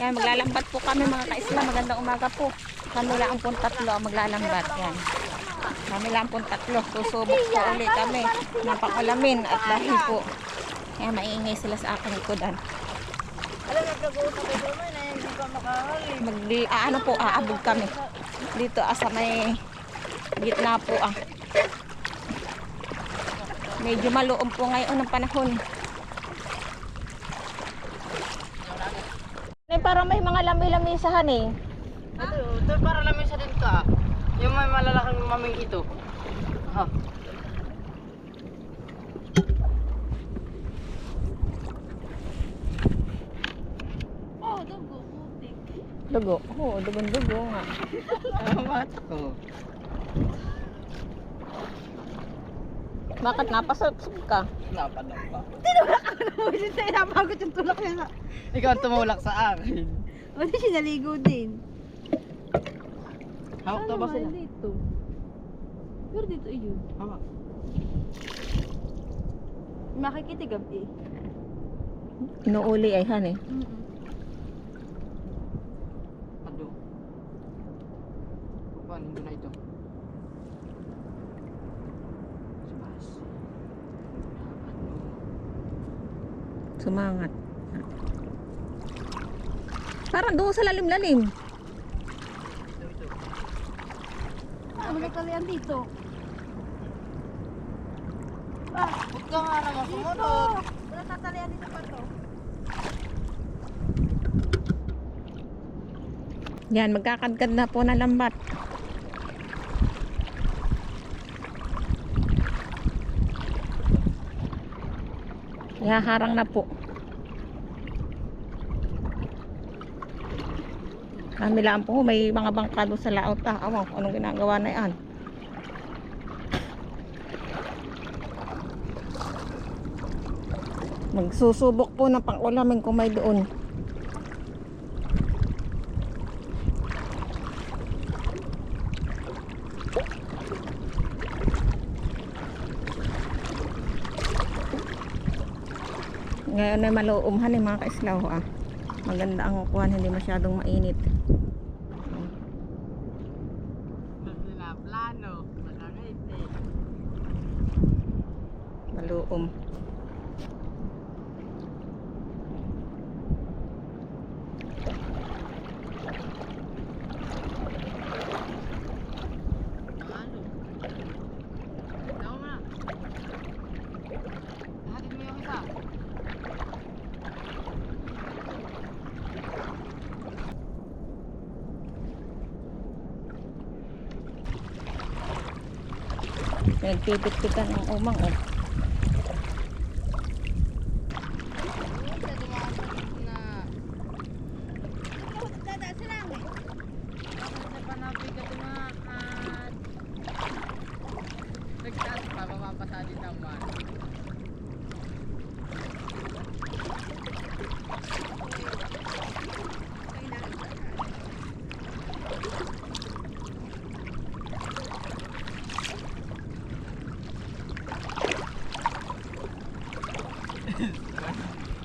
Yan, maglalambat po kami mga kaisla. Magandang umaga po. Kami lang pong tatlo ang maglalambat. Yan. Kami lang pong tatlo. Susubok po ulit kami ng pangulamin at dahil po. Yan, maingay sila sa akin ikudan. Alam nga, nag-uusap ko naman eh, hindi pa makahali. Ano po, aabog kami. Dito sa may gitna po Medyo maluom po ngayon ang panahon. Parang may mga lami-lamisahan eh. Ito para lamisa din ka. Yung may malalaking maming ito. Ha. Oh, dugo, putik. Dugo? Oo, dugo nga. Tama ko. Bakit napasok ka? Napanak pa. Tinulak ako na mo. Sinta inapagot yung tulak niya. Ikaw ang tumulak sa akin. O di siya naligo din. Hawak to ba sila? Dito. Pero dito yun. Hawak. Makikitigab eh. Inuuli ay han eh. Ado. Paano mo na ito? Sumangat. Parang doon sa lalim-lalim. Ito. Ah, magkakalian dito. Huwag ka nga naman sumunod. Wala tatalian dito pa to. Yan, magkakadkad na po na lambat. Ihaharang na po. Kami lang po, may mga bangkado sa laot. Awan, anong ginagawa na yan? Magsusubok po ng pang-ulamin kung may doon. Ngayon ay maluumhan eh mga kaislaw Maganda ang kuhan, hindi masyadong mainit. Sila plano. Malangit eh. Maluom. Ano? Ikaw na. Hatid mo yung isa. Nagpipit-pitan ng umang Dadaan sa langit. Nagtaas pa, mamapasa din naman.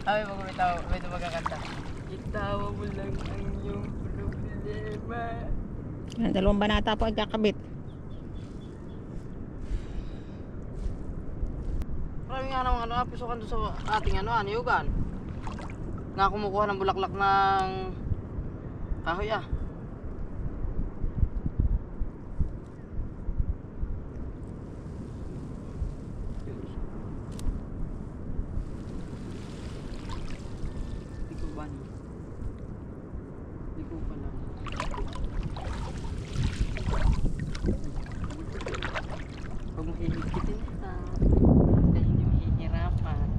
Ay, magkumitaw, may magkakanta. Itawa mo lang ang iyong problema. Yan, dalawang banata po ay kakabit. Marami nga naman pusukan doon sa ating niyugan. Nga kumukuha ng bulaklak ng kahoy Hindi ko pala. Huwag mong hihigpitin ito. Dahil hindi mo hihirapan.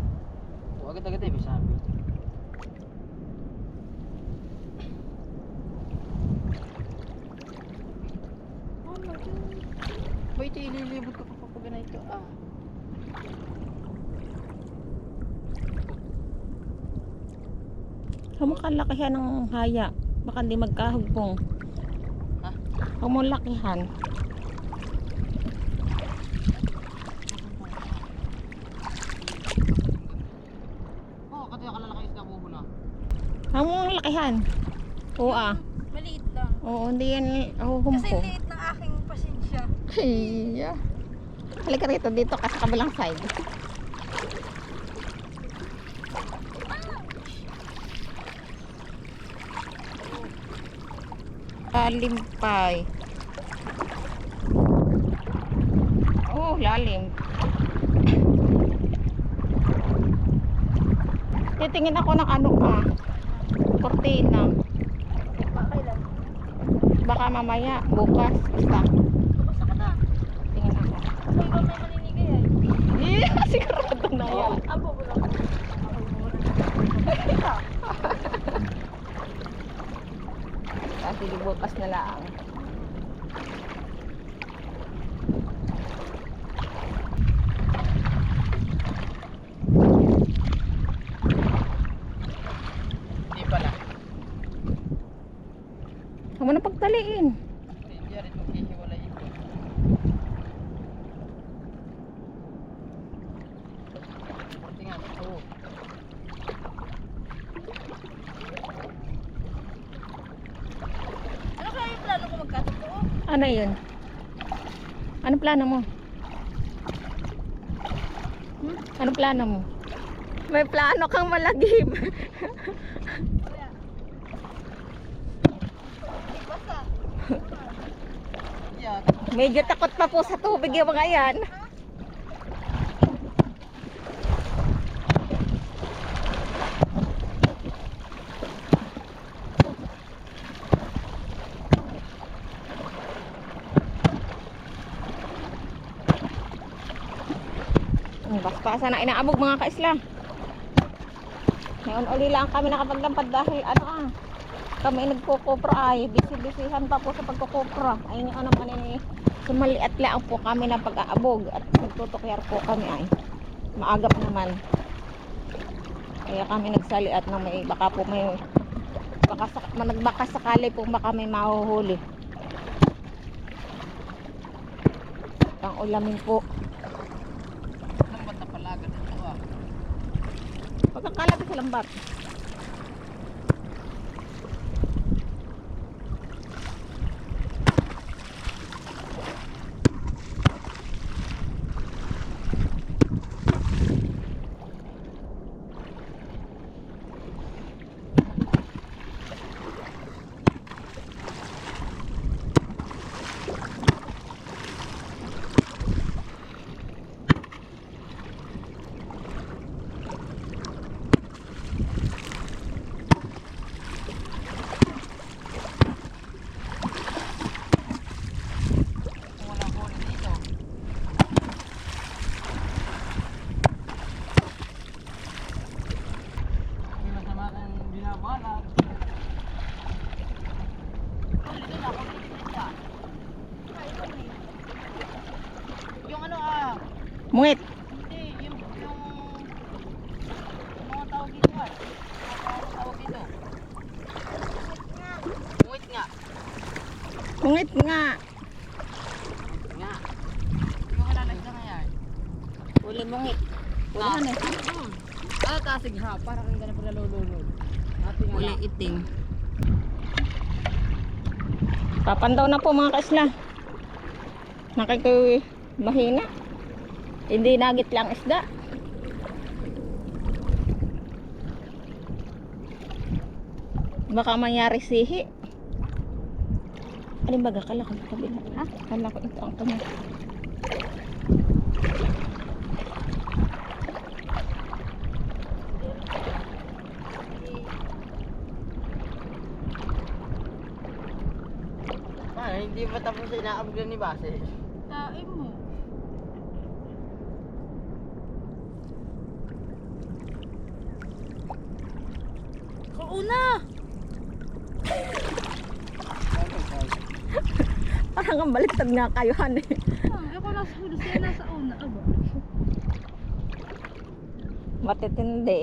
O agad-agad may sabi. Ba ito ililibot ko pa pag ganito Kamukhang lakihan ng haya. Baka hindi magkahugbong. Ha? Huwag mong lakihan. Oo, kaya kalalaki isda buho na. Ang lakihan. Oo ah. Maliit lang. Oo, hindi yan Kasi humpo. liit ng aking pasensya. Iya. Halika rito dito ka sa kabilang side. Limpay. Oh, lalim. Titingin ako ng ano kortina. Kailan? Baka mamaya, bukas, basta. Basta ka na. Tingin ako. Ako iba may maninigay ay. Sigurado na yan. Apo ko lang. Kasi bukas na lang. Hindi pala. Huwag mo na pagtaliin. Hindi rin maghihiwalay ito. Tingnan, oo. Ano kaya yung plano ko magkatotoo? Ano yun? Ano plano mo? Ano plano mo? May plano kang malagim. Basta. Yan. Medyo takot pa po sa tubig yung mga yan. Baspasan na inaabog mga kaisla. Ngayon uli lang kami nakapaglampad dahil kami nagkukupra ay busy-busyhan pa po sa pagkukupra. Ayun yung naman ni sumaliat lang po kami ng pag-aabog at nagtutukyar po kami ay maagap naman. Kaya kami nagsaliat na may baka po may nagbaka sakali po baka may mahuhuli. Ang ulamin po. Lambat na pala agad ito ah. Pagkakalapit sa lambat. Kung walang huli dito. Hindi masama kang binabalag. Huli doon ako dito siya. Yung ano Mungit. hindi, yung mga tawag dito ah. Mga tawag dito. Wait nga. Mungit nga. Nga. Yung kalalag na ngayon. Uli mungit. Ulihan eh. Tasig ha, para kang ganun pala lululod. Ating Uli itim. Papandaw na po mga kaisla. Nakikoy mahina. Hindi nagit lang isda. Baka mangyari sihi. Alin baga? Kala ko kabila. Ha? Kala ko ito ang kanya. Hindi pa tapos sa inaabog na ni Base. Tain mo. Kauna! Parang ang baliktad nga kayo, han eh. Ako nasa huli siya nasa una. Aba. Matitindi.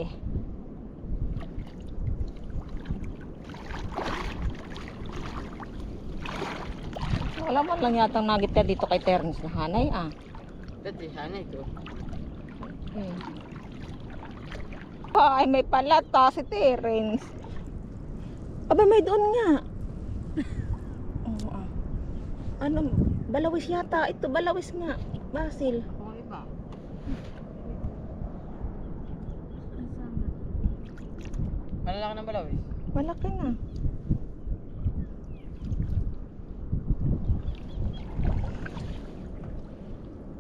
Wala man lang yata nagit ka dito kay Terence na hanay Dati sana ito. Ay, may palata si Terence. Aba, may doon nga. Oo, ah. Ano, balawis yata. Ito, balawis nga. Basil. Kung iba. Malalaki ng balaw eh. Malaki na.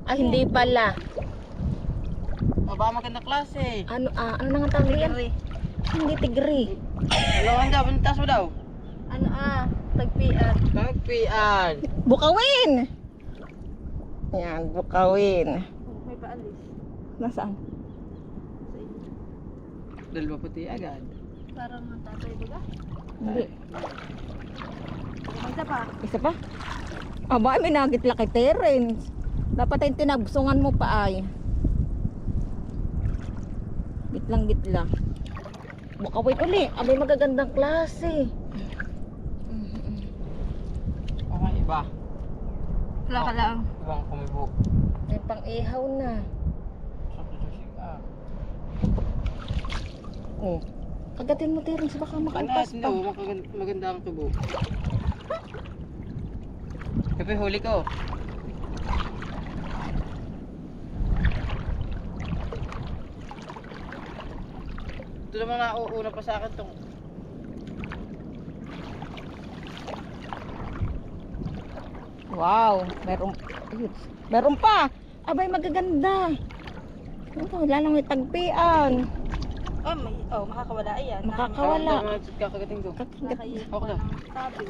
Ay, hindi pala. O baka maganda klase. Ano na nga tawag yan? Hindi tigri. Dalawan daw, pintas mo daw. Ano tagpian. Tagpian. Bukawin! Yan, bukawin. May paalis. Nasaan? Sa inyo. Dalawa puti agad. Parang ang tatay, diba? Hindi. Isa pa. Isa pa? Aba, may nagitla kay Terence. Dapat ay tinabsungan mo pa ay. Gitlang-gitla. Bukawin uli. Abay, magagandang klase. Okay, iba. Wala ka lang. Ibang kumibo. May pang-ihaw na. Sa tutusig Oh. Kagatin mo, Terence. Baka makalpas Ano, pa. no, maganda ang tubo. Kape, huli ko. Ito naman nauuna pa sa akin tong Wow. Meron pa. Abay, magaganda. Ito, lalong may tagpian. Makakawala yan. Makakawala. Kakagating ko. Kagat. Okay na. Tabi.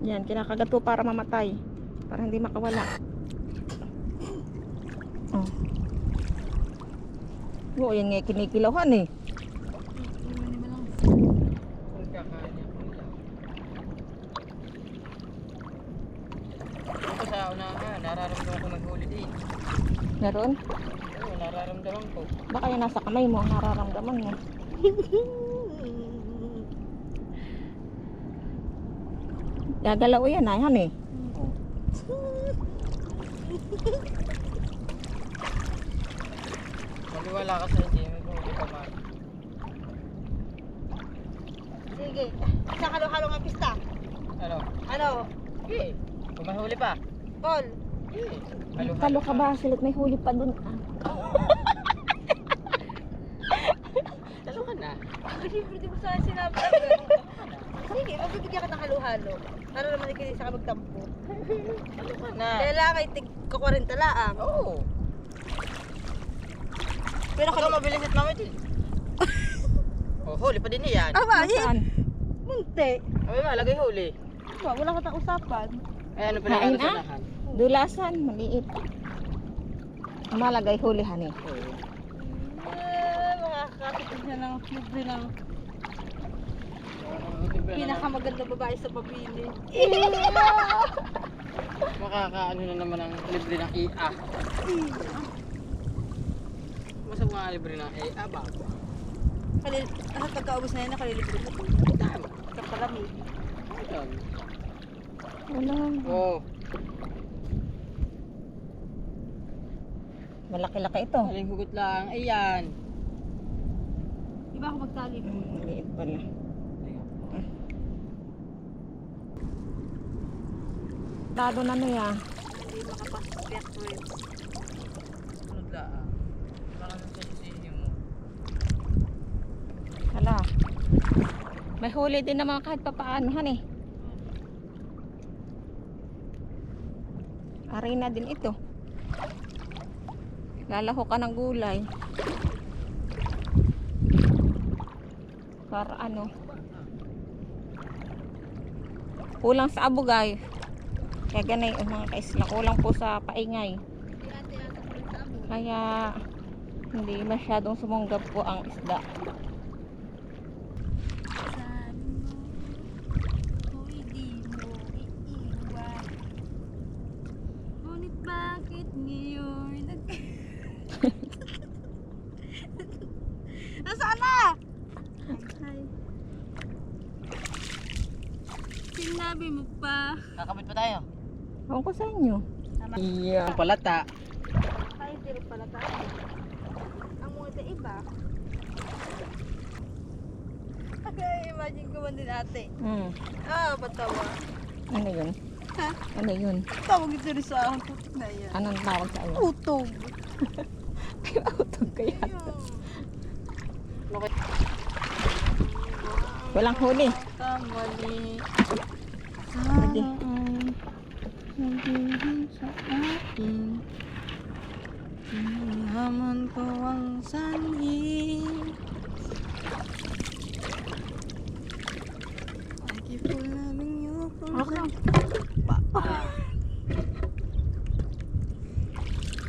Yan, kinakagat po para mamatay. Para hindi makawala. Oh. Oo, yan nga kinikilawan eh. Lima lang. Kakain niya po nila. Ako sa unahan, nararamdaman ko maghuli din. Meron? Oo, nararamdaman ko. Baka yan nasa kamay mo, ang nararamdaman mo. Gagalaw yan ay, han eh. Maliwala ka sa hindi, may huli pa man. Sige. Sa halo-halo ng pista. Ano? Ano? Okay. Kung may huli pa. Call. Okay. Talo ka ba? Silit may huli pa dun. Talo ka na. Siyempre, di mo sa akin sinabi. Sige, magbibigyan ka ng halo-halo. Para naman ikaw sa magtampo. Talo ka na. Kaya lang kay tig ka 40 laang. Oo. Pero Baka mabilis at mamit eh. Oh, huli pa din yan. Aba, Saan? munti. Abay malagay huli. Wala ka tayong usapan. Ay ano pala Kain ano sa lahan? Dulasan, maliit. Malagay hulihan eh. Oo. Makakakapit niya ng libre ng pinakamagandang babae sa pabili. Makakaano na naman ang libre ng IA. Masama nga libre ng IA ba? Ano pagkaubos na yan, nakalilibre mo. Tama. Kapalamig. Ayun. Wala. Oo. Malaki-laki ito. Aling hugot lang. Ayan. Di ba ako magtali mo? Maliit pala. Dado na niya. Hindi makapasok ko yun. Sunod lang. Baka nang sisisihin mo. Hala. May huli din naman kahit papaano han eh. Arena din ito. Lalaho ka ng gulay. Para ano. Kulang sa abugay. Kaya ganay mga kaisla. Kulang po sa paingay. Kaya hindi masyadong sumunggab po ang isda. Ngunit bakit ngayon? Nasaan na? Ay. Sinabi mo pa. Kakabit pa tayo. Ewan ko sa inyo. Ang palata. Ay, hindi pala tayo. Ang mga iba. Okay, imagine ko man din ate. Batawa. Ano yun? Ha? Ano yun? Tawag ito rin sa akin. Putik na yan. Anong tawag sa iyo? Utog. Utog kaya. Okay. Walang huli. Kamali. Sige. Sabihin sa akin. Hinaman ko ang sanhi. I keep on loving you from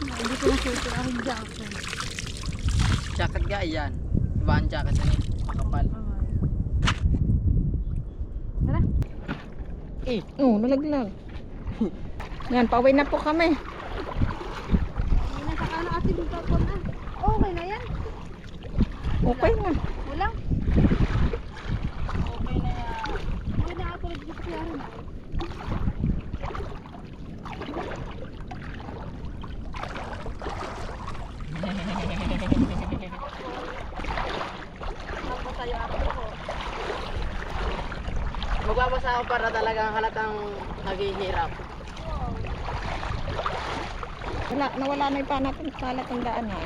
Hindi ko na suot yung aking jacket. jacket ga yan. Iba ang jacket na yun. Makapal. Tara. Oo, nalaglag. Yan, pauwi na po kami. Hindi na sa ano ate dito po na. Okay na yan. Okay na. Ulang. Okay na yan. Hindi na ako rin dito kaya rin. Tapos tayo ako ko. Magbabasa ako para talagang halatang naghihirap. Nawala na yung palatandaan na.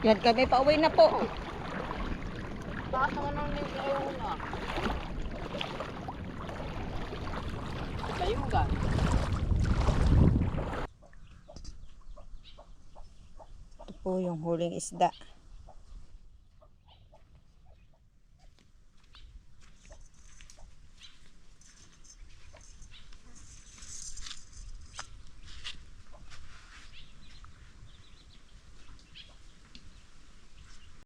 Yan kami, pauwi na po. Taas naman ng link kayo na. Kayo ga? Ito po yung huling isda.